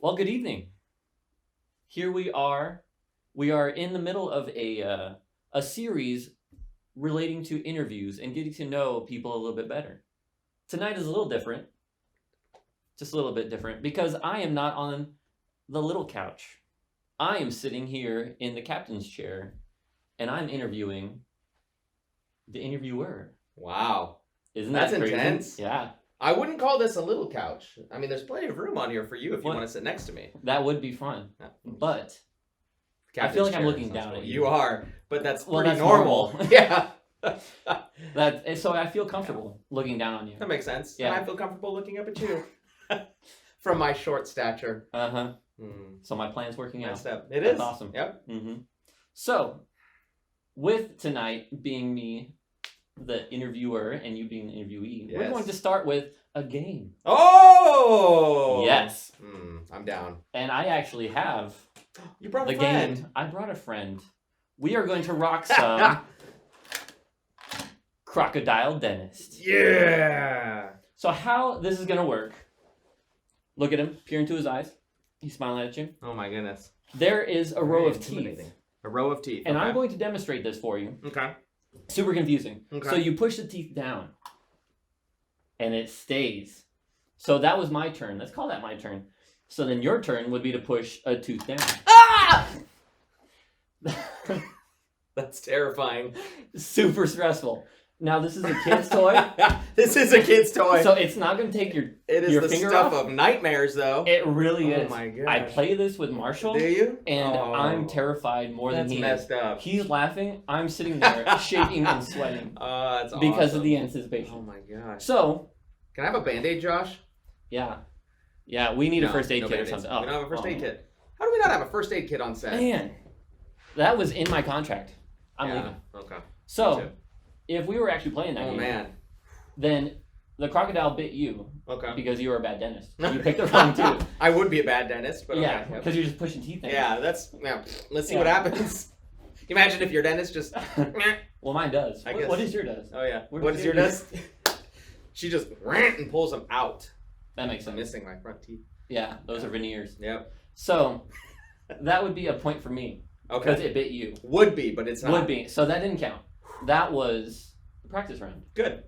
Well, good evening. Here we are. We are in the middle of a series relating to interviews and getting to know people a little bit better. Tonight is a little different, just a little bit different, because I am not on the little couch. I am sitting here in the captain's chair, and I'm interviewing the interviewer. Wow. Isn't that That's crazy? intense. Yeah. I wouldn't call this a little couch. I mean, there's plenty of room on here for you if you want to sit next to me. That would be fun. Yeah. But I Captain's feel like I'm chair looking sounds down cool. at you. You are, but that's Well, pretty that's normal. normal. Yeah. So I feel comfortable looking down on you. That makes sense. Yeah. And I feel comfortable looking up at you. From my short stature. Uh-huh. So my plan's working out. Nice step. That's It is. awesome. Yep. Mm-hmm. So, with tonight being me, the interviewer, and you being the interviewee, we're Yes. going to start with a game. Oh! Yes. I'm down. And I actually have You brought the a friend. game. I brought a friend. We are going to rock some Crocodile Dentist. Yeah! So how this is going to work, look at him, peer into his eyes. He's smiling at you. Oh my goodness. There is a row of teeth. Intimidating. A row of teeth. And okay. I'm going to demonstrate this for you. Okay. Super confusing. Okay. So you push the teeth down, and it stays. So that was my turn. Let's call that my turn. So then your turn would be to push a tooth down. Ah! That's terrifying. Super stressful. Now this is a kid's toy, This is a kid's toy. so it's not going to take your It is the finger stuff off. of nightmares, though. It really Oh is. my gosh. I play this with Marshall, Do you? and Oh, I'm terrified more than That's he is. messed up. He's laughing. I'm sitting there shaking and sweating That's because awesome. of the anticipation. Oh my gosh. So, Can I have a Band-Aid, Josh? yeah, we need a first aid kit or Band-Aids. something. We don't have a first aid kit. How do we not have a first aid kit on set? Man, that was in my contract. I'm leaving. Okay. Me So, too. if we were actually playing that Oh game, man. then the crocodile bit you Okay. because you were a bad dentist. You picked the wrong tooth. I would be a bad dentist, but Yeah, okay. because you're just pushing teeth in. Yeah, that's let's see Yeah. what happens. Imagine if your dentist just Well, mine does. I What guess. is your does? Oh yeah. Where What does is your yours dentist? She just and pulls them out. That makes I'm sense. missing my front teeth. Yeah, those are veneers. Yep. So, that would be a point for me because Okay. it bit you. Would be, but it's not. Would be. So that didn't count. That was the practice round. Good.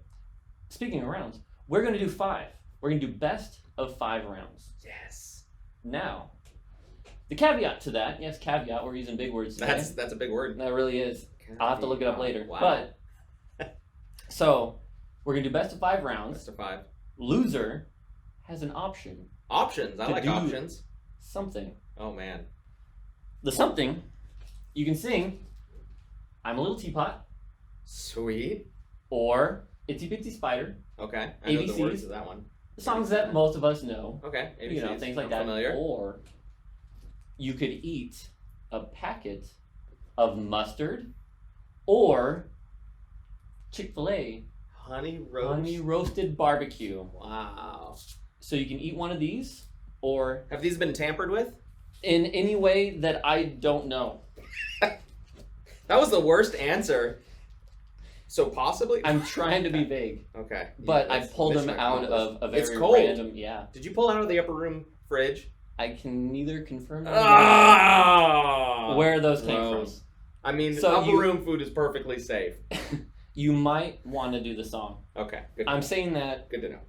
Speaking of rounds, we're going to do 5. We're going to do best of 5 rounds. Yes. Now, the caveat to that, yes, caveat, we're using big words today. That's a big word. That really is. I'll have to look it up later. Wow. But, so, we're going to do best of 5 rounds. Best of 5. Loser has an option. Options. I To like do- options. Something. Oh man. The something, you can sing, I'm a Little Teapot, Sweet. or Itsy Bitsy Spider, Okay. I know the ABCs. words of that one. songs that most of us know. Okay. You know, ABCs. things like I'm that. Familiar. Or you could eat a packet of mustard or Chick-fil-A Honey roast. honey roasted barbecue. Wow. So you can eat one of these or Have these been tampered with? in any way that I don't know. That was the worst answer. So possibly. I'm trying to be vague, Okay. but I That's pulled them mission out accomplished. of a very It's cold. random. Yeah, Did you pull out of the upper room fridge? I can neither confirm nor deny Ah. where those came from. Gross. I mean, So upper you- room food is perfectly safe. You might want to do the song. Okay. Good. To I'm know. saying that Good to know.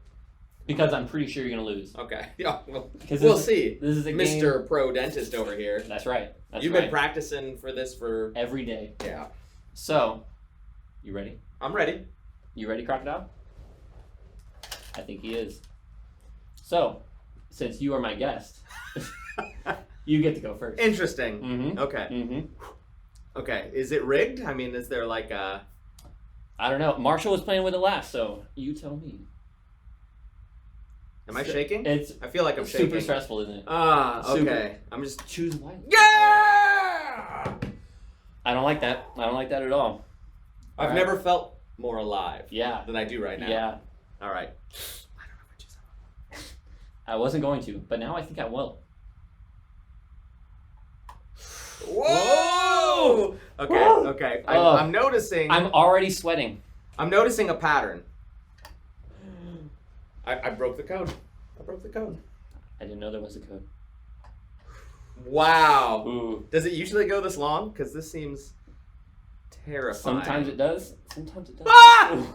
because I'm pretty sure you're gonna lose. Okay. Yeah. Well, Because we'll see. This is a Mr. game. Pro Dentist over here. That's right. That's You've right. been practicing for this for. Every day. Yeah. So, you ready? I'm ready. You ready, Crocodile? I think he is. So, since you are my guest, you get to go first. Interesting. Mm-hmm. Okay. Mm-hmm. Okay. Is it rigged? I mean, is there like a? I don't know. Marshall was playing with it last, so you tell me. Am I shaking? It's I feel like I'm shaking. super stressful, isn't it? Okay. Super. I'm just. Choose wisely. Yeah. I don't like that. I don't like that at all. I've Alright. never felt more alive. Yeah. Than I do right now. Yeah. All right. I don't know what you said. I wasn't going to, but now I think I will. Whoa! Okay, Woo! okay. Oh. I'm noticing. I'm already sweating. I'm noticing a pattern. I broke the code. I broke the code. I didn't know there was a code. Wow. Ooh. Does it usually go this long? Because this seems terrifying. Sometimes it does. Sometimes it does. Ah! Ooh.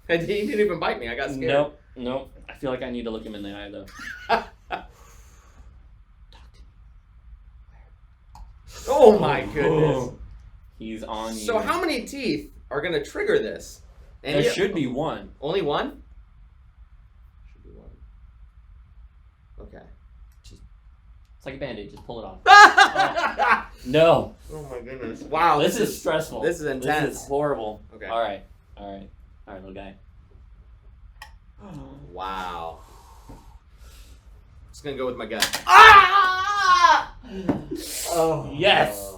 He didn't even bite me. I got scared. Nope. I feel like I need to look him in the eye though. Oh my goodness. He's on you. So how many teeth are going to trigger this? There should be one. Only one? Should be one. Okay. It's like a band-aid. Just pull it off. Oh. No. Oh my goodness. Wow. This is stressful. This is intense. This is horrible. Okay. All right, little guy. Wow. Just going to go with my gut. Ah! Oh. Yes.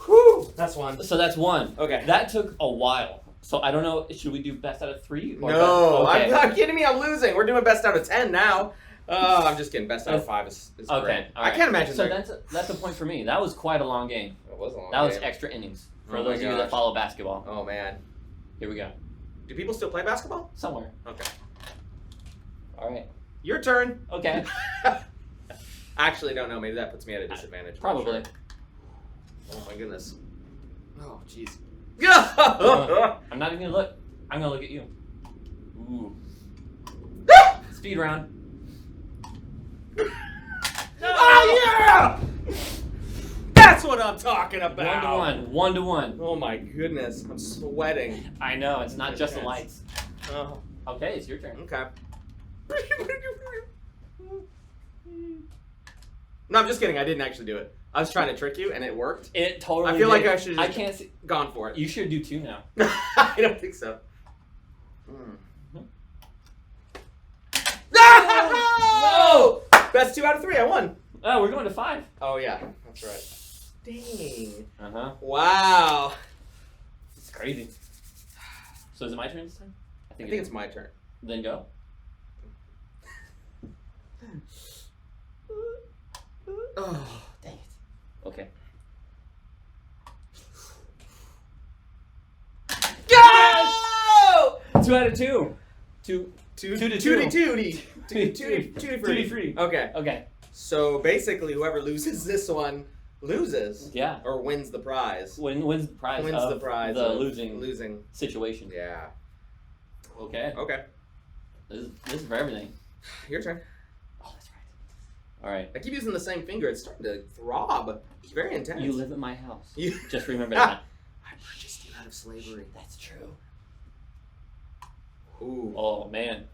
Whew. That's one. So that's one. Okay. That took a while. So I don't know. Should we do best out of 3? Or No. Okay. I'm kidding me. I'm losing. We're doing best out of 10 now. Oh, I'm just kidding. Best out of 5 is Okay. great. All right. I can't imagine. So that's a point for me. That was quite a long game. It was a long That was game. extra innings for Oh those my of you that gosh. follow basketball. Oh man. Here we go. Do people still play basketball? Somewhere. Okay. All right. Your turn. Okay. I actually don't know. Maybe that puts me at a disadvantage. I'm not Probably. sure. Oh my goodness. Oh jeez. I'm not even gonna look. I'm gonna look at you. Ooh. Speed round. Oh yeah! That's what I'm talking about. 1 to 1. Oh my goodness. I'm sweating. I know it's not just the Intense. lights. Oh. Okay, it's your turn. Okay. No, I'm just kidding. I didn't actually do it. I was trying to trick you, and it worked. It totally. I feel did. like I should. I can't see. Gone for it. You should do 2 now. I don't think so. No! Best 2 out of 3. I won. Oh, we're going to 5. Oh yeah, that's right. Dang. Wow. Wow. It's crazy. So is it my turn this time? I think it's my turn. Then go. Oh, Dang it. Okay. Go! 2 out of 2. 2 Tootie to 2. tootie. Tootie free. Okay. Okay. So basically, whoever loses this one loses. Yeah. Or wins the prize. Wins the prize. Wins of the prize. The of losing situation. Yeah. Okay. Okay. This is for everything. Your turn. Oh, that's right. All right. I keep using the same finger. It's starting to throb. It's very intense. You live at my house. You- Just remember that. I purchased you out of slavery. That's true. Ooh. Oh man.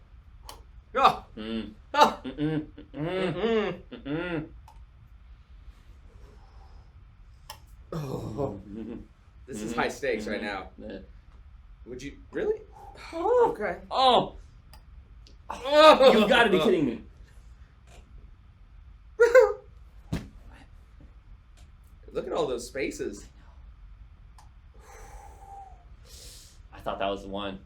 Oh. Mm. Oh. Mm-mm. Mm-mm. Mm-mm. Mm-mm. Oh. Mm-mm. This is high stakes right now. Mm-mm. Would you really? Oh. Okay. Oh. Oh. You've got to be kidding me. Look at all those spaces. I thought that was the one.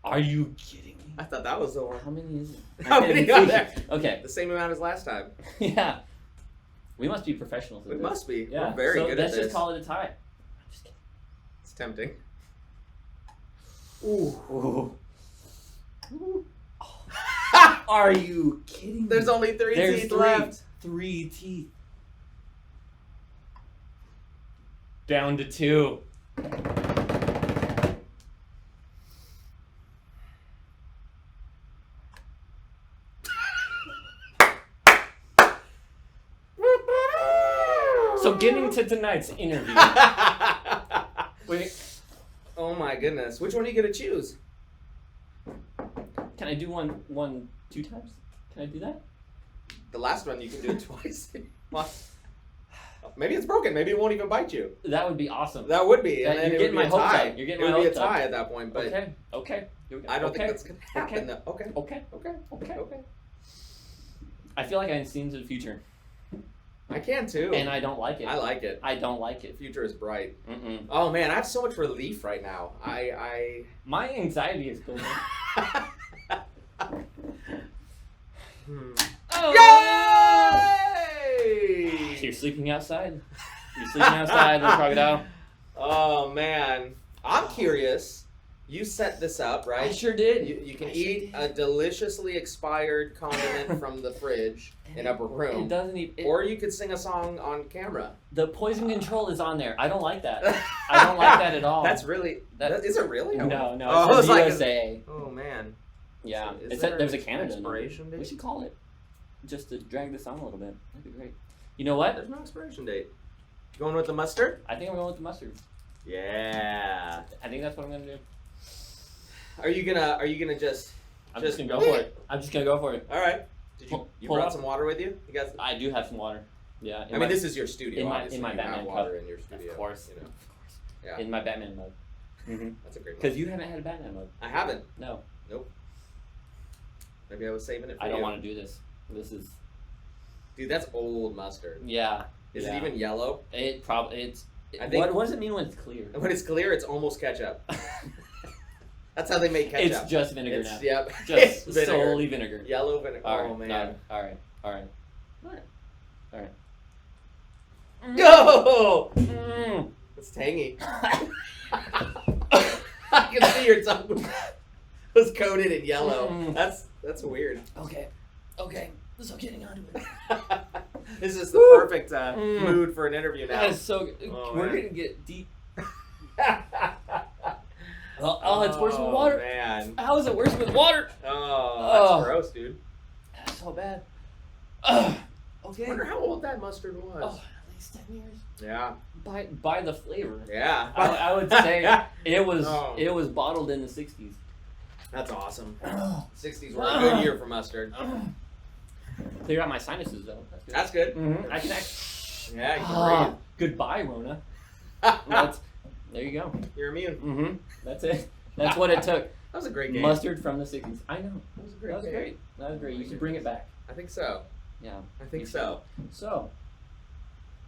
Are you kidding me? I thought that was the one. How many is it? How many are there? Okay. The same amount as last time. Yeah. We must be professionals. We at this. must be. Yeah. We're very so good at let's this. just call it a tie. I'm just kidding. It's tempting. Ooh. Ooh. Oh. Are you kidding me? There's only 3 There's teeth 3. left. 3 teeth. Down to 2. So getting to tonight's interview. Wait, Oh my goodness. Which one are you going to choose? can I do one 2 times? Can I do that? The last one, you can do it twice. What? Maybe it's broken. Maybe it won't even bite you. That would be awesome. That would be. And Yeah, then you're it getting would be my a hopes tie. up. You're getting it my would be a hopes up. tie at that point. But Okay. Here we go. I don't Okay. think that's going to happen. Okay. Though. Okay. Okay. Okay. I feel like I can see into the future, I can too. and I don't like it. I like it. I don't like The it. future is bright. Mm-mm. Oh man, I have so much relief right now. I My anxiety is going. Oh! Yay! You're sleeping outside. You're sleeping outside, little crocodile. Oh man, I'm curious. You set this up, right? I sure did. You can I sure eat did. a deliciously expired condiment from the fridge in a room. It doesn't even. Or you could sing a song on camera. The poison control is on there. I don't like that. I don't like that at all. That's really. Is it really? No. Oh, It's like USA. oh man. Yeah. So There's a Canada expiration number. date? We should call it. Just to drag this on a little bit. That'd be great. You know what? There's no expiration date. Going with the mustard? I think I'm going with the mustard. Yeah. I think that's what I'm gonna do. Are you gonna just? I'm just gonna go for it. I'm just gonna go for it. All right. Did you Pull brought up. some water with you? You guys. I do have some water. Yeah. I mean, this is your studio. in my obviously. You Batman have water cup. in your studio. Of course. You know. Of course. Yeah. In my Batman mode. That's a great one. Because you haven't had a Batman mode. I haven't. No. Nope. Maybe I was saving it for I you. don't want to do this. This is. Dude, that's old mustard. Yeah. Is yeah. it even yellow? It probably. It's. I think- what does it mean when it's clear? When it's clear, it's almost ketchup. That's how they make ketchup. It's just vinegar now. Yep. Just It's vinegar. solely vinegar. Yellow vinegar. All Oh right, man. All right. Go! Mm. It's tangy. I can see your tongue was coated in yellow. Mm. That's weird. Okay. So getting onto it. This is the perfect mood for an interview now. That is so good. Oh, We're man. gonna get deep. Oh, it's worse with water. Man. How is it worse with water? Oh, that's gross, dude. That's so bad. Okay. I wonder how old that mustard was. Oh, at least 10 years. Yeah. By the flavor. Yeah. I would say it was Oh. it was bottled in the 60s. That's awesome. 60s were a good year for mustard. Cleared out my sinuses though. That's good. Mm-hmm. I can actually. Yeah, you can breathe. Goodbye, Rona. There you go. You're immune. Mm-hmm. That's it. That's what it took. That was a great game. Mustard from the 60s. I know. That was a That great was game. great. That was great. You should bring it back. I think so. Yeah. I think You so. should. So,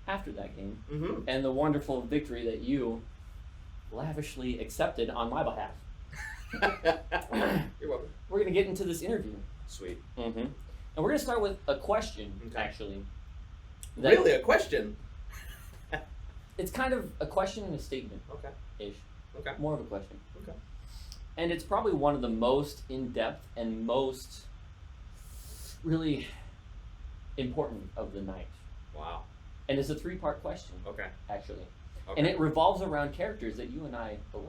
after that game, Mm-hmm. and the wonderful victory that you lavishly accepted on my behalf, You're welcome. we're going to get into this interview. Sweet. Mm-hmm. And we're going to start with a question, Okay. actually. Really, a question? It's kind of a question and a statement-ish. Okay. Okay. More of a question. Okay. And it's probably one of the most in-depth and most really important of the night. Wow. And it's a 3-part question, Okay. actually. Okay. And it revolves around characters that you and I love.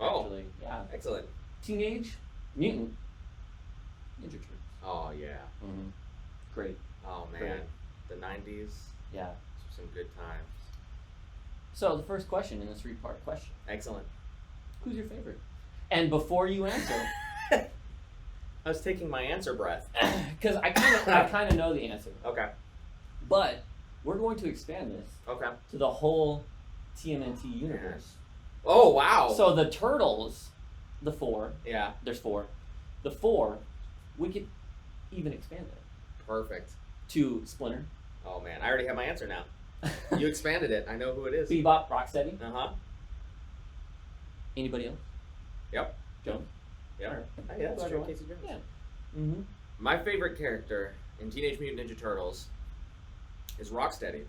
Oh. Actually, yeah. Excellent. Teenage Mutant Ninja Turtles. Oh yeah. Mm-hmm. Great. Oh man. Great. The 90s. Yeah. Some good times. So the first question in this 3-part question: Excellent. who's your favorite? And before you answer, I was taking my answer breath. because I kind of know the answer, Okay. but we're going to expand this Okay. to the whole TMNT universe. Oh wow. So the turtles, the 4, yeah. there's 4. The 4, we could even expand that Perfect. to Splinter, Oh man, I already have my answer now. You expanded it. I know who it is. Bebop, Rocksteady. Uh huh. Anybody else? Yep. Jones. Yep. Alright. Oh, yeah, that's Whoever true. wants. Casey Jones. Yeah. Mm-hmm. My favorite character in Teenage Mutant Ninja Turtles is Rocksteady.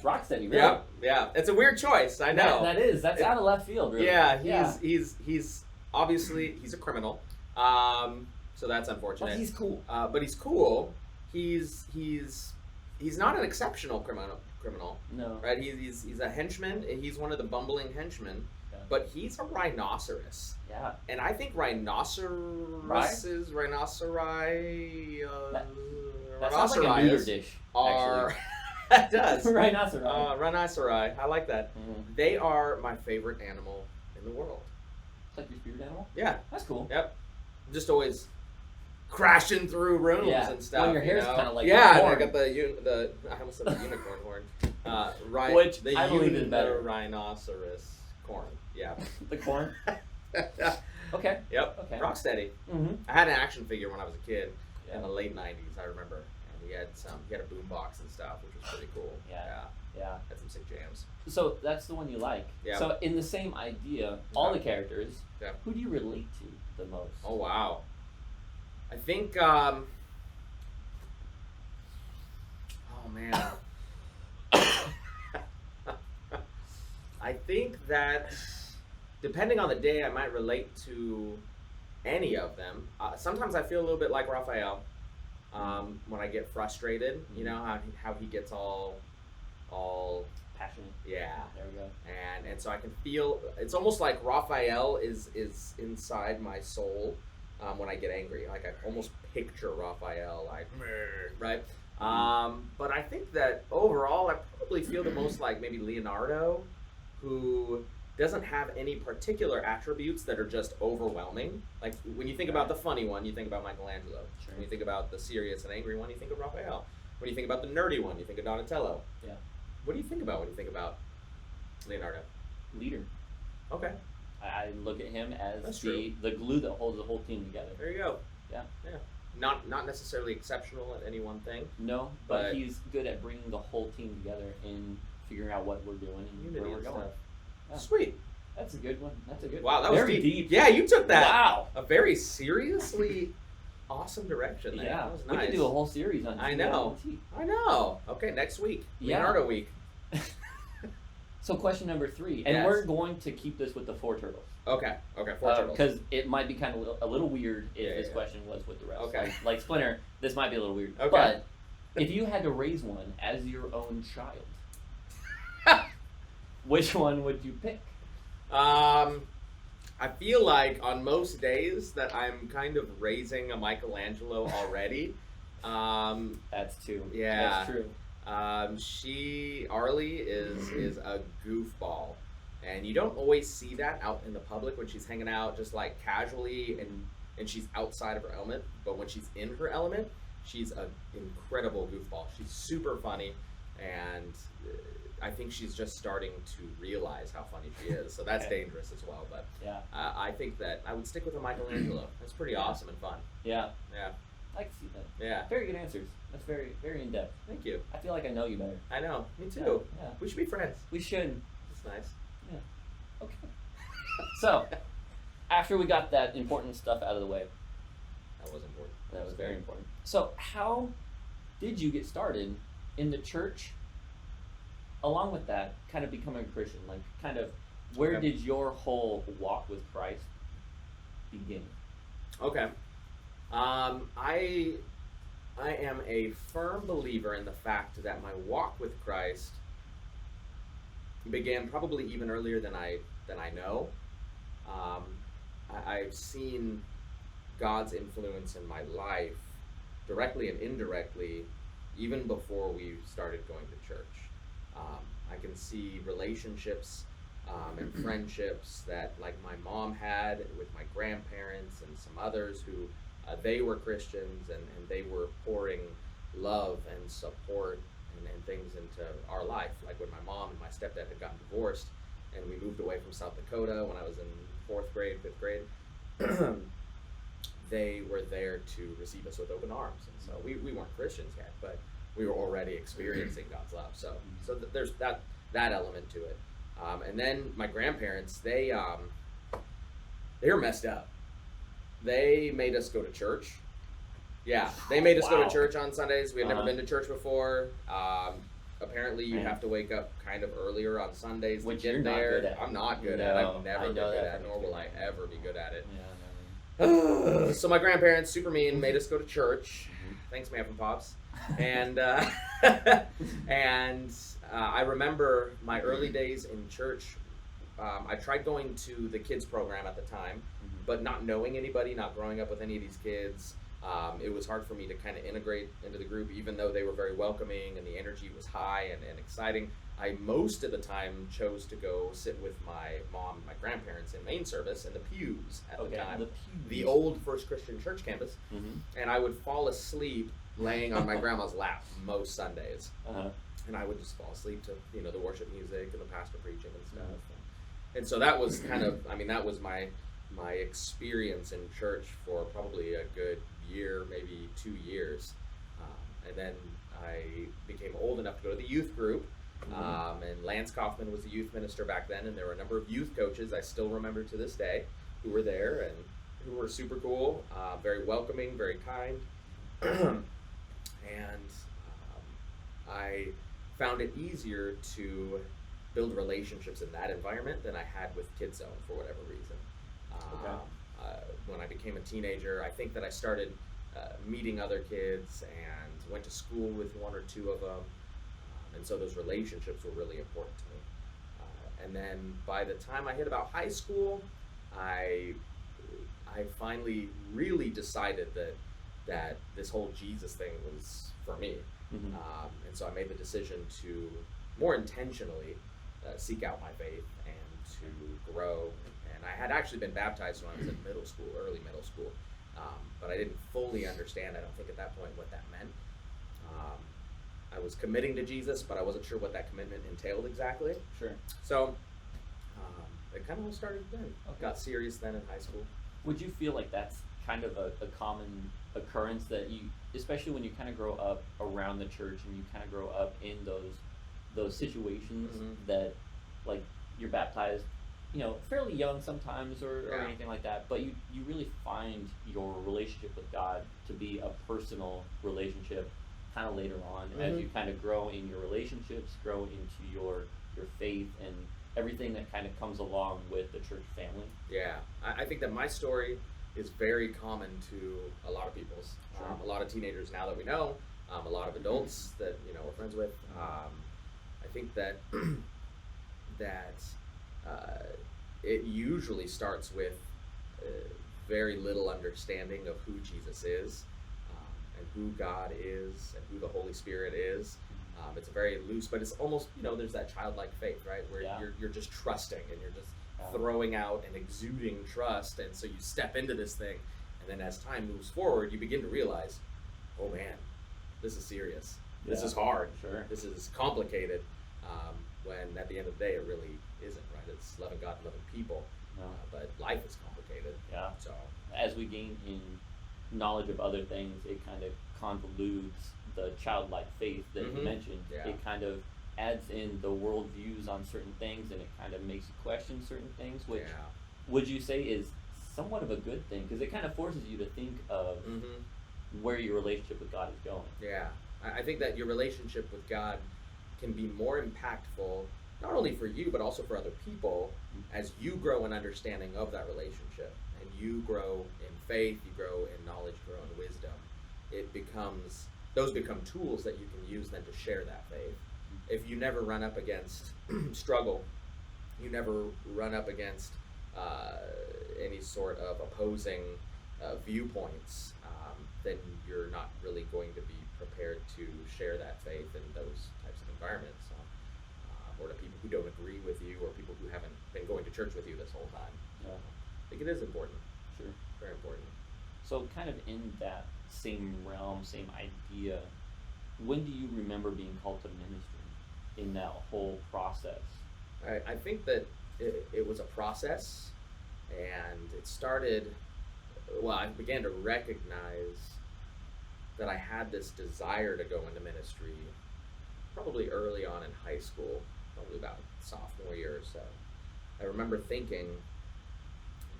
Rocksteady, really? Yeah, yeah. It's a weird choice. I know. That's out of left field, really. Yeah, he's obviously he's a criminal. So that's unfortunate. But he's cool. But he's cool. He's not an exceptional criminal, No. right? He's a henchman. He's one of the bumbling henchmen. Yeah. But he's a rhinoceros. Yeah. And I think rhinoceri. That sounds like a neuter dish. Are that does Rhinoceri. rhinoceri. I like that. Mm-hmm. They are my favorite animal in the world. It's like your spirit animal? Yeah. That's cool. Yep. Just always crashing through rooms Yeah. and stuff. Well, your hair's you know? kinda like yeah. a And I horn. got the I almost said the unicorn horn. Which the I believe is better. The rhinoceros corn. Yeah. The corn. Okay. Yep. Okay. Rocksteady. Mm-hmm. I had an action figure when I was a kid in Yeah. the late '90s. I remember, and he had a boom box and stuff, which was pretty cool. Yeah. Yeah. Had some sick jams. So that's the one you like. Yeah. So in the same idea, all the characters, Yeah. who do you relate to the most? Oh wow. I think. Oh man. I think that depending on the day, I might relate to any of them. Sometimes I feel a little bit like Raphael when I get frustrated. You know how he gets all Passionate. yeah. There we go. And so I can feel it's almost like Raphael is inside my soul when I get angry. Like I almost picture Raphael like right. But I think that overall I probably feel the most like maybe Leonardo, who doesn't have any particular attributes that are just overwhelming. Like when you think about the funny one, you think about Michelangelo. Sure. When you think about the serious and angry one, you think of Raphael. When you think about the nerdy one, you think of Donatello. Yeah. What do you think about when you think about Leonardo? Leader. Okay. I look at him as That's true. the glue that holds the whole team together. There you go. Yeah. Yeah. Not necessarily exceptional at any one thing. No, but But- he's good at bringing the whole team together and figuring out what we're doing and Unity where we're and going. stuff. Yeah. Sweet. That's a good one. That's a good Wow, one. that was Very deep. Yeah, you took that Wow. a very seriously awesome direction there. Yeah. That was We nice. could do a whole series on I know. TNT. I know. Okay, next week. Yeah. Leonardo week. So question number 3, and Yes. we're going to keep this with the 4 turtles. Okay. Okay. 4 turtles. Because it might be kind of a little weird if Yeah, this yeah. question was with the rest. Okay. Like Splinter, this might be a little weird. Okay. But if you had to raise one as your own child, which one would you pick? I feel like on most days that I'm kind of raising a Michelangelo already. That's 2. Yeah. That's true. Arlie is a goofball, and you don't always see that out in the public when she's hanging out just like casually and she's outside of her element. But when she's in her element, she's an incredible goofball. She's super funny, and I think she's just starting to realize how funny she is. So that's Okay. dangerous as well. But Yeah. I think that I would stick with a Michelangelo. That's pretty awesome and fun. Yeah. Yeah, I can see that. yeah. Very good answers. That's very, very in depth. Thank you. I feel like I know you better. I know. Me too. Yeah. We should be friends. We should. That's nice. Okay. So, after we got that important stuff out of the way, That was important. that was very important. So, how did you get started in the church? Along with that, kind of becoming a Christian, like kind of where Okay. did your whole walk with Christ begin? Okay. I am a firm believer in the fact that my walk with Christ began probably even earlier than I know. I've seen God's influence in my life directly and indirectly even before we started going to church. I can see relationships and friendships that like my mom had with my grandparents and some others who they were Christians and they were pouring love and support and things into our life. Like when my mom and my stepdad had gotten divorced and we moved away from South Dakota when I was in 4th grade, 5th grade, they were there to receive us with open arms. And so we weren't Christians yet, but we were already experiencing God's love. So there's that element to it. And then my grandparents, they were messed up. They made us go to church. Yeah, they made us go Wow. to church on Sundays. We had never Uh-huh. been to church before. Apparently, you Man. have to wake up kind of earlier on Sundays Which to get you're not there. good at. I'm not good No, at it. I've never I been know good that at it, from nor will I experience. ever be good at it. Yeah, So my grandparents, super mean, made us go to church. Thanks, Mom and Pops. And I remember my early days in church. I tried going to the kids program at the time, but not knowing anybody, not growing up with any of these kids, it was hard for me to kind of integrate into the group, even though they were very welcoming and the energy was high and exciting. I most of the time chose to go sit with my mom and my grandparents in main service in the pews at the time. The old First Christian Church campus, and I would fall asleep laying on my grandma's lap most Sundays, and I would just fall asleep to the worship music and the pastor preaching and stuff. And so that was kind of, that was my experience in church for probably a good year, maybe 2 years, and then I became old enough to go to the youth group. And Lance Kaufman was the youth minister back then, and there were a number of youth coaches I still remember to this day who were there and who were super cool, very welcoming, very kind. And I found it easier to build relationships in that environment than I had with Kid Zone for whatever reason. Okay. When I became a teenager, I think that I started meeting other kids and went to school with one or two of them, and so those relationships were really important to me. And then by the time I hit about high school, I finally really decided that this whole Jesus thing was for me. Mm-hmm. And so I made the decision to more intentionally seek out my faith and to grow. And I had actually been baptized when I was in middle school, early middle school, but I didn't fully understand, I don't think at that point, what that meant. I was committing to Jesus, but I wasn't sure what that commitment entailed exactly. Sure. So it kind of all started then. Okay. Got serious then in high school. Would you feel like that's kind of a common occurrence that you, especially when you kind of grow up around the church and you kind of grow up in those situations Mm-hmm. that, like, you're baptized, fairly young sometimes or Yeah. anything like that, but you really find your relationship with God to be a personal relationship kind of later on as Mhm. you kind of grow in your relationships, grow into your faith and everything that kind of comes along with the church family. Yeah, I think that my story is very common to a lot of people's. Sure. A lot of teenagers now that we know, a lot of adults that we're friends with. I think that it usually starts with very little understanding of who Jesus is, and who God is, and who the Holy Spirit is. It's a very loose, but it's almost, there's that childlike faith, right? Where Yeah. you're just trusting and you're just Yeah. throwing out and exuding trust. And so you step into this thing. And then as time moves forward, you begin to realize, oh man, this is serious. This Yeah. is hard. Sure. This is complicated. When at the end of the day, it really isn't, right? It's loving God and loving people. Yeah. But life is complicated. Yeah. So, As we gain in knowledge of other things, it kind of convolutes the childlike faith that you Mhm. mentioned. Yeah. It kind of adds in the worldviews on certain things, and it kind of makes you question certain things, which yeah. would you say is somewhat of a good thing, because it kind of forces you to think of Mm-hmm. where your relationship with God is going. Yeah, I think that your relationship with God can be more impactful, not only for you, but also for other people, as you grow in understanding of that relationship. And you grow in faith, you grow in knowledge, grow in wisdom. Those become tools that you can use then to share that faith. If you never run up against struggle, you never run up against any sort of opposing viewpoints, then you're not really going to be prepared to share that faith in those types of environments, or to people who don't agree with you, or people who haven't been going to church with you this whole time. Yeah. I think it is important, Sure. very important. So kind of in that same realm, same idea, when do you remember being called to ministry in that whole process? I think that it was a process, and it started, well, I began to recognize that I had this desire to go into ministry probably early on in high school, probably about sophomore year or so. I remember thinking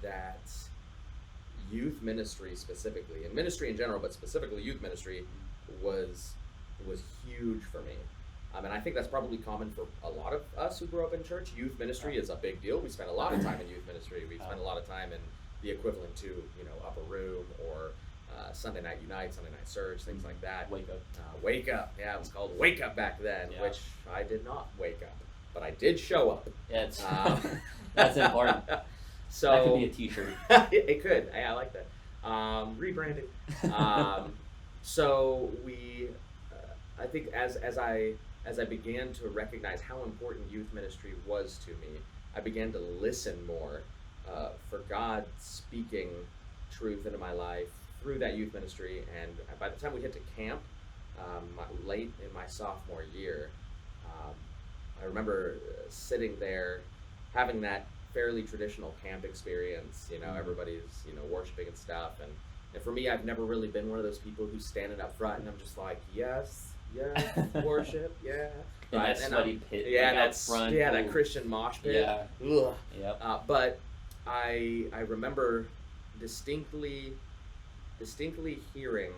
that youth ministry specifically, and ministry in general, but specifically youth ministry, was huge for me. And I think that's probably common for a lot of us who grew up in church. Youth ministry is a big deal. We spent a lot of time in youth ministry. We spent a lot of time in the equivalent to, upper room, or Sunday night unite, Sunday night surge, things like that. Wake up. Wake up. Yeah, it was called Wake Up back then, Yeah. which I did not wake up, but I did show up. Yeah, it's, Um, that's important. So That could be a t-shirt. it could. Yeah, I like that. Rebranded. So we, I think as I began to recognize how important youth ministry was to me, I began to listen more for God speaking truth into my life through that youth ministry. And by the time we hit to camp, late in my sophomore year, I remember sitting there having that fairly traditional camp experience. Everybody's worshiping and stuff, and for me, I've never really been one of those people who's standing up front and I'm just like, yes, worship, yeah. In Right, that and sweaty pit, yeah, like, out that's front. that Ooh. Christian mosh pit. Yeah. Ugh. Yep. But I remember distinctly hearing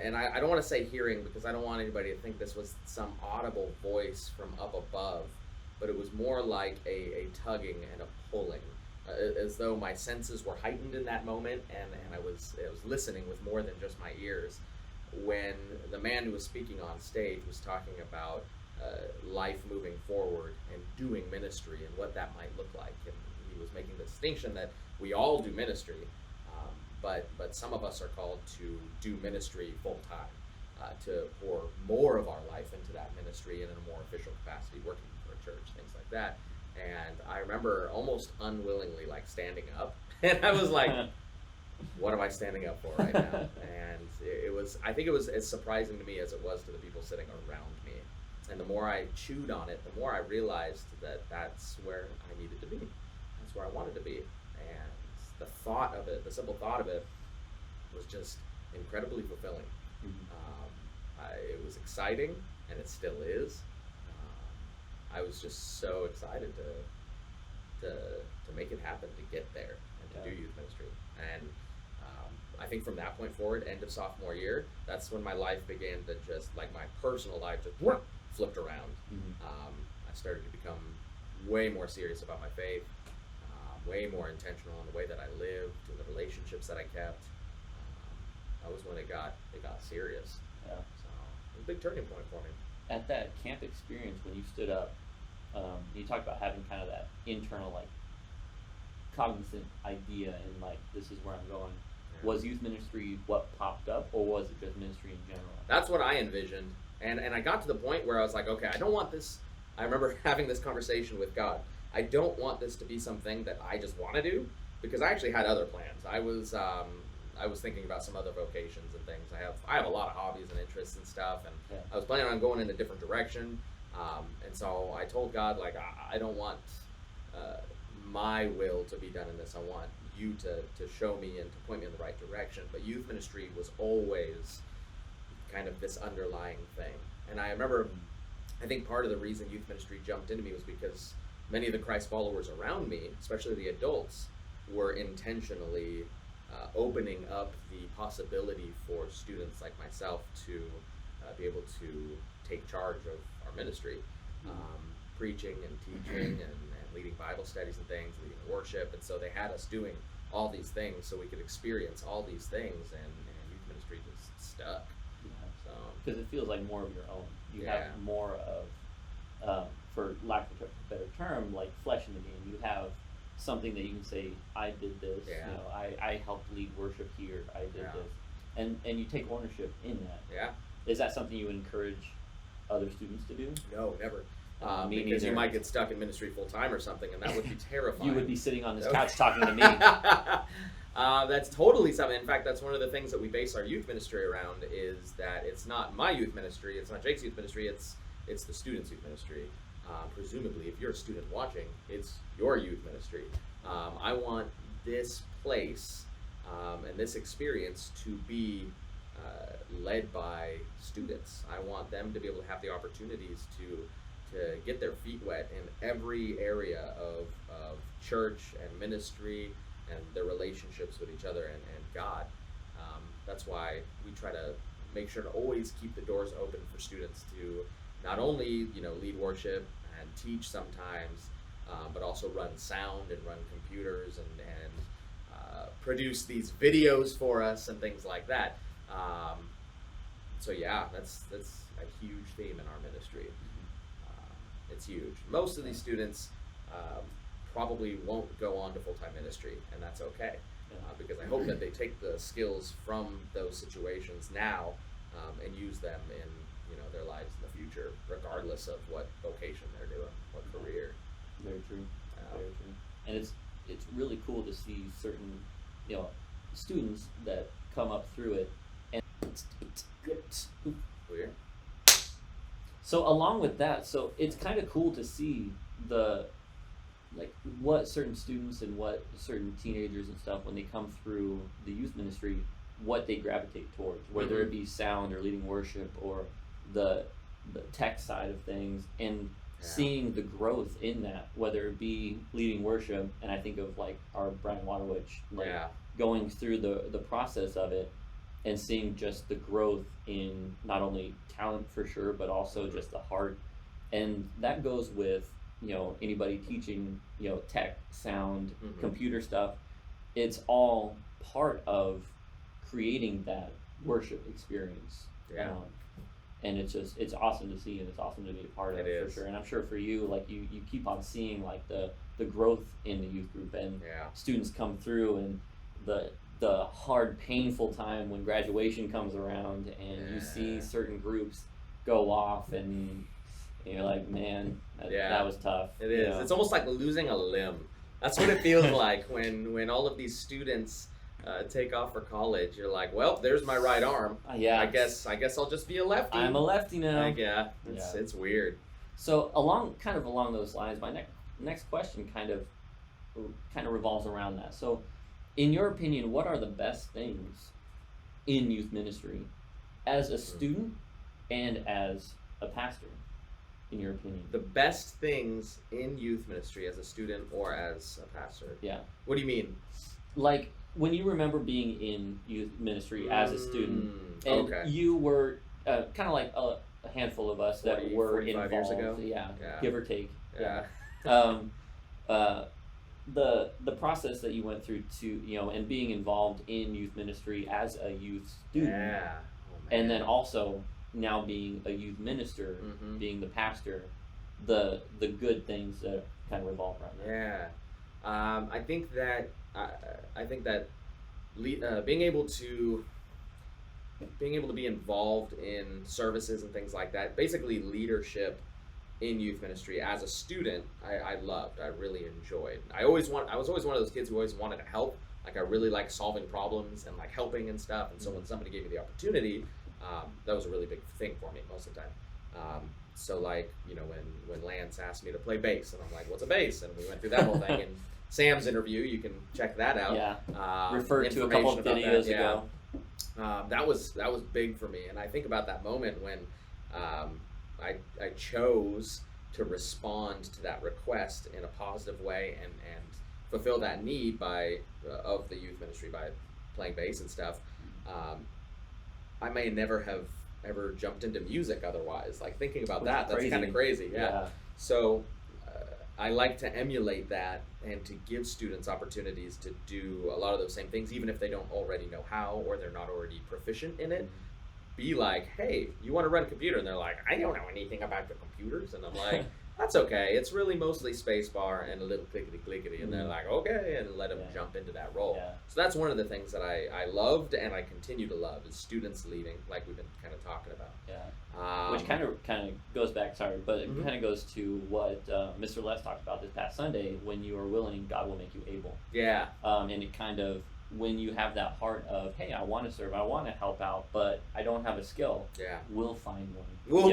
and I don't want to say hearing because I don't want anybody to think this was some audible voice from up above, but it was more like a tugging and a pulling, as though my senses were heightened in that moment, and I was listening with more than just my ears when the man who was speaking on stage was talking about life moving forward and doing ministry and what that might look like. And he was making the distinction that we all do ministry, but some of us are called to do ministry full time, to pour more of our life into that ministry and in a more official capacity, working for a church, things like that. And I remember almost unwillingly like standing up, and I was like, what am I standing up for right now? And I think it was as surprising to me as it was to the people sitting around me. And the more I chewed on it, the more I realized that that's where I needed to be. That's where I wanted to be. And the thought of it, the simple thought of it, was just incredibly fulfilling. It was exciting, and it still is. I was just so excited to make it happen, to get there, and to do youth ministry. And I think from that point forward, end of sophomore year, that's when my life began to just, like my personal life just flipped around. I started to become way more serious about my faith, way more intentional in the way that I lived and the relationships that I kept. That was when it got serious. Yeah. So it was a big turning point for me. At that camp experience, when you stood up, you talked about having kind of that internal, like, cognizant idea and like, this is where I'm going. Yeah. Was youth ministry what popped up, or was it just ministry in general? That's what I envisioned. And I got to the point where I was like, okay, I don't want this. I remember having this conversation with God. I don't want this to be something that I just want to do, because I actually had other plans. I was thinking about some other vocations and things. I have a lot of hobbies and interests and stuff, and yeah. I was planning on going in a different direction. And so I told God, like, I don't want my will to be done in this. I want you to show me and to point me in the right direction. But youth ministry was always kind of this underlying thing. And I remember, I think part of the reason youth ministry jumped into me was because many of the Christ followers around me, especially the adults, were intentionally opening up the possibility for students like myself to be able to take charge of our ministry, preaching and teaching and leading Bible studies and things, leading worship. And so they had us doing all these things so we could experience all these things, and youth ministry just stuck. Yeah. So because it feels like more of your own. You have more of, for lack of a better term, like flesh in the game. You have something that you can say, I did this. Yeah. You know, I helped lead worship here. I did this, and you take ownership in that. Yeah. Is that something you encourage other students to do? No, never. Me because neither. You might get stuck in ministry full time or something, and that would be terrifying. You would be sitting on this couch talking to me. That's totally something. In fact, that's one of the things that we base our youth ministry around, is that it's not my youth ministry, it's not Jake's youth ministry, it's the students' youth ministry. Presumably, if you're a student watching, it's your youth ministry. I want this place and this experience to be led by students. I want them to be able to have the opportunities to get their feet wet in every area of church and ministry and their relationships with each other and God. That's why we try to make sure to always keep the doors open for students to not only lead worship and teach sometimes, but also run sound and run computers and produce these videos for us and things like that. So yeah, that's a huge theme in our ministry. It's huge. Most of these students probably won't go on to full-time ministry, and that's okay, because I hope that they take the skills from those situations now and use them in their lives in the future, regardless of what vocation they're doing, what career. Very true. Very true. And it's really cool to see certain students that come up through it and Weird. So along with that, so it's kind of cool to see what certain students and what certain teenagers and stuff, when they come through the youth ministry, what they gravitate towards, whether it be sound or leading worship or the tech side of things, and seeing the growth in that, whether it be leading worship, and I think of like our Brian Waterwich, going through the process of it, and seeing just the growth in not only talent for sure, but also just the heart. And that goes with, anybody teaching, tech, sound, computer stuff. It's all part of creating that worship experience. Yeah. And it's awesome to see, and it's awesome to be a part of it for sure. And I'm sure for you, like you keep on seeing like the growth in the youth group, and students come through, and the hard, painful time when graduation comes around, and you see certain groups go off, and you're like, man, that was tough. It is. It's almost like losing a limb. That's what it feels like when all of these students take off for college. You're like, well, there's my right arm. Yeah. I guess I'll just be a lefty. I'm a lefty now. It's weird. So along those lines, my next question kind of revolves around that. So, in your opinion, what are the best things in youth ministry as a student and as a pastor, in your opinion? The best things in youth ministry as a student or as a pastor? Yeah. What do you mean? Like, when you remember being in youth ministry as a student, and you were kind of like a handful of us that were involved. Years ago? Yeah, give or take. Yeah. The process that you went through to, and being involved in youth ministry as a youth student. Yeah. And then also now being a youth minister, being the pastor, the good things that kind of revolve around that. Yeah. I think that being able to be involved in services and things like that, basically leadership in youth ministry as a student, I loved. I really enjoyed. I was always one of those kids who always wanted to help. Like, I really like solving problems and like helping and stuff. And so when somebody gave me the opportunity, that was a really big thing for me most of the time. So like, when Lance asked me to play bass, and I'm like, what's a bass? And we went through that whole thing. And Sam's interview, you can check that out. Yeah. Referred to a couple of videos ago. That was big for me, and I think about that moment when I chose to respond to that request in a positive way and fulfill that need of the youth ministry by playing bass and stuff. I may never have ever jumped into music otherwise. Like, thinking about that's kind of crazy. Yeah. So I like to emulate that and to give students opportunities to do a lot of those same things, even if they don't already know how or they're not already proficient in it. Be like, hey, you want to run a computer? And they're like, I don't know anything about the computers. And I'm like, that's okay. It's really mostly spacebar and a little clickety-clickety. And they're like, okay, and let them jump into that role. Yeah. So that's one of the things that I loved and I continue to love is students leading, like we've been kind of talking about. Yeah. Which kind of goes back, but it kind of goes to what Mr. Les talked about this past Sunday. When you are willing, God will make you able. Yeah. And it kind of, when you have that heart of, hey, I want to serve, I want to help out, but I don't have a skill. Yeah. We'll find one. We'll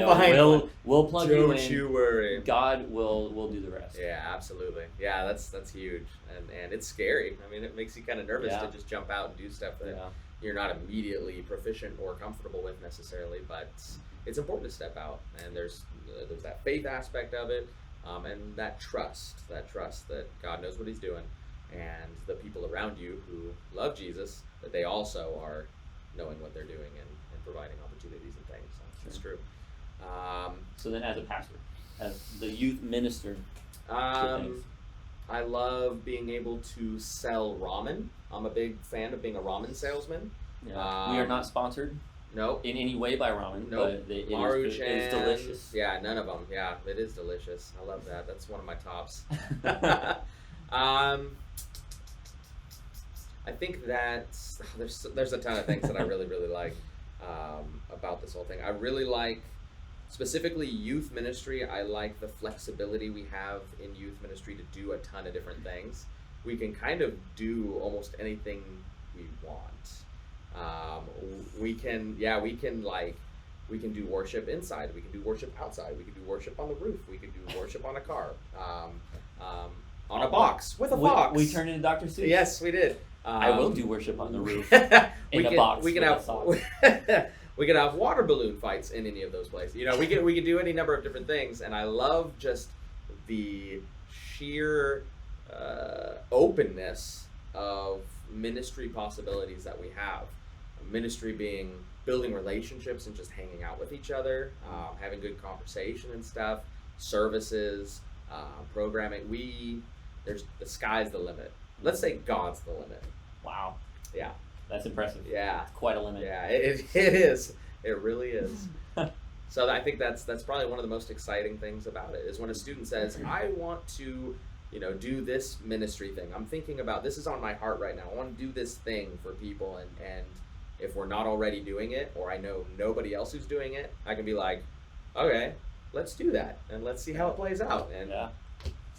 plug you in. Don't you worry. God will do the rest. Yeah, absolutely. Yeah, that's huge, and it's scary. I mean, it makes you kind of nervous to just jump out and do stuff that you're not immediately proficient or comfortable with necessarily. But it's important to step out, and there's that faith aspect of it, and that trust that God knows what He's doing. And the people around you who love Jesus, that they also are knowing what they're doing and providing opportunities and things. So it's true. So then, as a pastor, as the youth minister, I love being able to sell ramen. I'm a big fan of being a ramen salesman. Yeah. We are not sponsored. No. In any way by ramen. Nope. But it is delicious. Yeah, none of them. Yeah, it is delicious. I love that. That's one of my tops. I think that there's a ton of things that I really, really like about this whole thing. I really like, specifically youth ministry, I like the flexibility we have in youth ministry to do a ton of different things. We can kind of do almost anything we want. We can do worship inside. We can do worship outside. We can do worship on the roof. We can do worship on a car. On a box with a box. We turned into Dr. Seuss. Yes, we did. I will do worship on the roof. We can have water balloon fights in any of those places. We can do any number of different things, and I love just the sheer openness of ministry possibilities that we have. Ministry being building relationships and just hanging out with each other, having good conversation and stuff, services, programming. The sky's the limit. Let's say God's the limit. Wow. Yeah. That's impressive. Yeah. It's quite a limit. Yeah, it is. It really is. So I think that's probably one of the most exciting things about it is when a student says, I want to, do this ministry thing. I'm thinking about, this is on my heart right now. I want to do this thing for people, and if we're not already doing it, or I know nobody else who's doing it, I can be like, okay, let's do that, and let's see how it plays out, and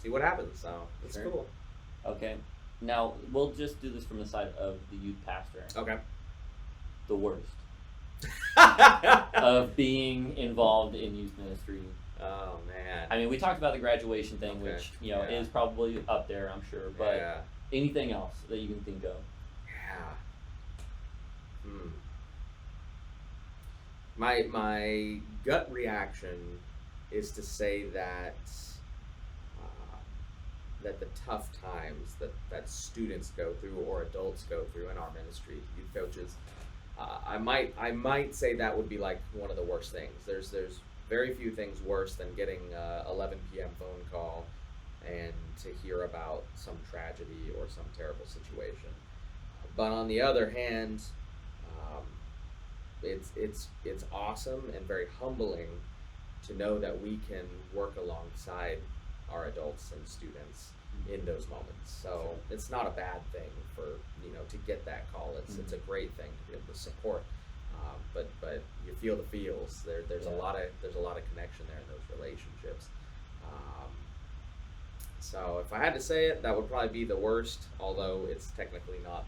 see what happens. So it's cool. Okay. Now, we'll just do this from the side of the youth pastor. Okay. The worst of being involved in youth ministry. Oh, man. I mean, we talked about the graduation thing, which, is probably up there, I'm sure. But anything else that you can think of? Yeah. My gut reaction is to say that the tough times that students go through or adults go through in our ministry, youth coaches, I might say that would be like one of the worst things. There's very few things worse than getting 11 p.m. phone call and to hear about some tragedy or some terrible situation. But on the other hand, it's awesome and very humbling to know that we can work alongside our adults and students in those moments. So it's not a bad thing for to get that call. It's a great thing to be able to support. But you feel the feels. There's a lot of connection there in those relationships. So if I had to say it, that would probably be the worst. Although it's technically not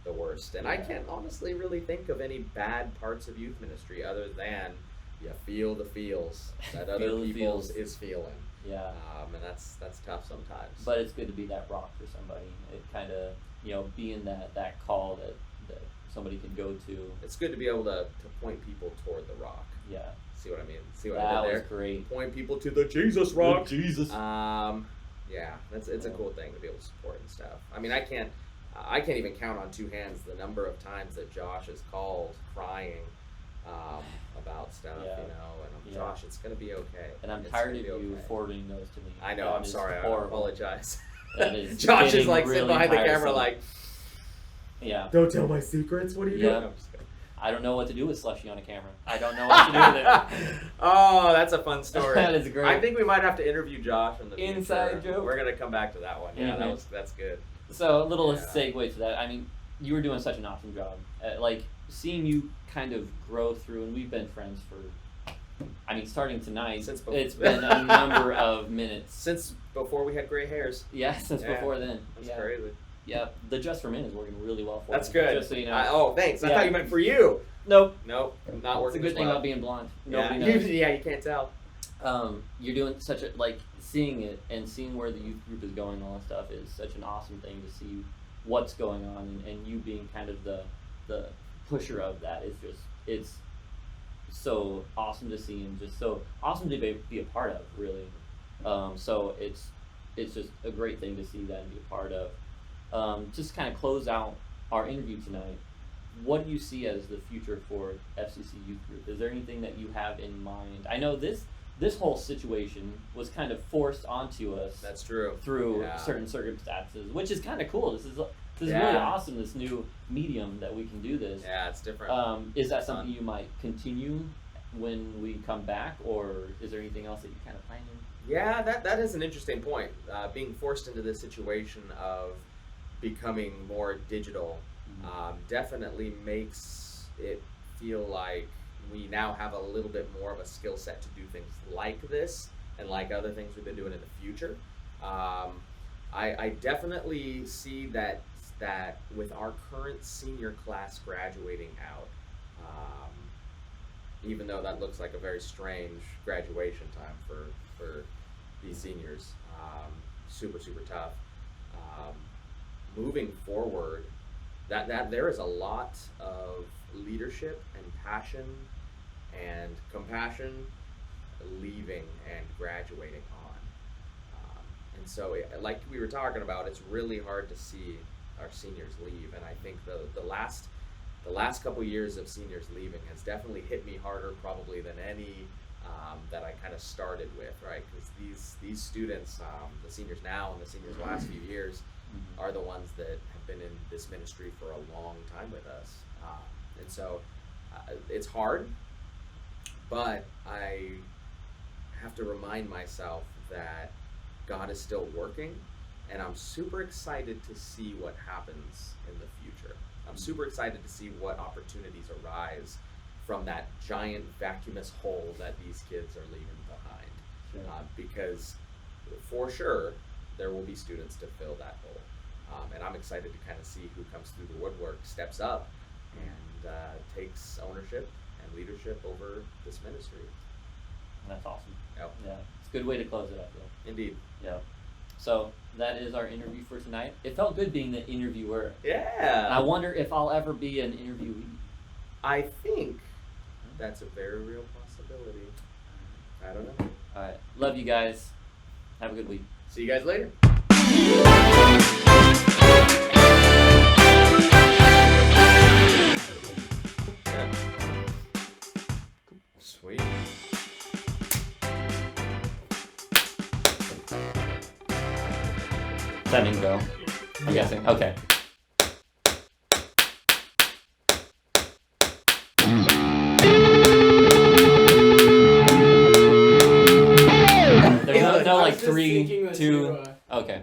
the worst. And I can't honestly really think of any bad parts of youth ministry other than you feel the feels that other people is feeling. Yeah. And that's tough sometimes. But it's good to be that rock for somebody. It kind of, being that call that somebody can go to. It's good to be able to point people toward the rock. Yeah. See what I mean? See what I did there? That was great. Point people to the Jesus rock. The Jesus. Yeah, it's a cool thing to be able to support and stuff. I mean, I can't even count on two hands the number of times that Josh has called crying about stuff, and Josh, it's gonna be okay. And I'm tired of you forwarding those to me. I know. I'm sorry. I apologize. That is Josh is like really sitting behind tiresome. the camera, like, don't tell my secrets. What are you doing? I don't know what to do with Slushy on a camera. I don't know what to do with it. Oh, that's a fun story. That is great. I think we might have to interview Josh in the future. Inside joke. We're gonna come back to that one. Yeah, that's good. So a little segue to that. I mean, you were doing such an awesome job. Like seeing you kind of grow through, and we've been friends for. I mean, starting tonight, it's been a number of minutes. Since before we had gray hairs. Yeah, since before then. That's crazy. Yeah, the Just for Men is working really well for That's me. good. Just so you know. Thanks. I thought you meant for you. Nope, not It's working. a good thing about being blonde. Nobody Yeah, knows. you can't tell. You're doing such a seeing it and seeing where the youth group is going and all that stuff is such an awesome thing to see what's going on and you being kind of the pusher of that is just it's so awesome to see and just so awesome to be a part of, really. So it's just a great thing to see that and be a part of. Just kind of close out our interview tonight. What do you see as the future for FCC Youth Group? Is there anything that you have in mind? I know this whole situation was kind of forced onto us. That's true. Through certain circumstances, which is kind of cool. This is really awesome. This new medium that we can do this. Yeah, it's different. Is that something you might continue when we come back, or is there anything else that you're kind of planning? Yeah, that is an interesting point. Being forced into this situation of becoming more digital definitely makes it feel like we now have a little bit more of a skill set to do things like this and like other things we've been doing in the future. I definitely see that with our current senior class graduating out, even though that looks like a very strange graduation time for these seniors, super tough. Moving forward, that there is a lot of leadership and passion and compassion leaving and graduating on. And so, like we were talking about, it's really hard to see our seniors leave. And I think the last the last couple years of seniors leaving has definitely hit me harder probably than any that I kind of started with, right? Because these students, the seniors now and the seniors the last few years, are the ones that have been in this ministry for a long time with us. And so it's hard, but I have to remind myself that God is still working, and I'm super excited to see what happens in the future. I'm super excited to see what opportunities arise from that giant vacuumous hole that these kids are leaving behind. Sure. Because for sure, there will be students to fill that hole. And I'm excited to kind of see who comes through the woodwork, steps up, and takes ownership and leadership over this ministry. That's awesome. Yep. Yeah, it's a good way to close it up, though. Indeed. Yeah. So that is our interview for tonight. It felt good being the interviewer. Yeah. I wonder if I'll ever be an interviewee. I think that's a very real possibility. I don't know. All right. Love you guys. Have a good week. See you guys later. Sweet. That didn't go. I'm guessing. Okay. There's no like 3, 2. Okay.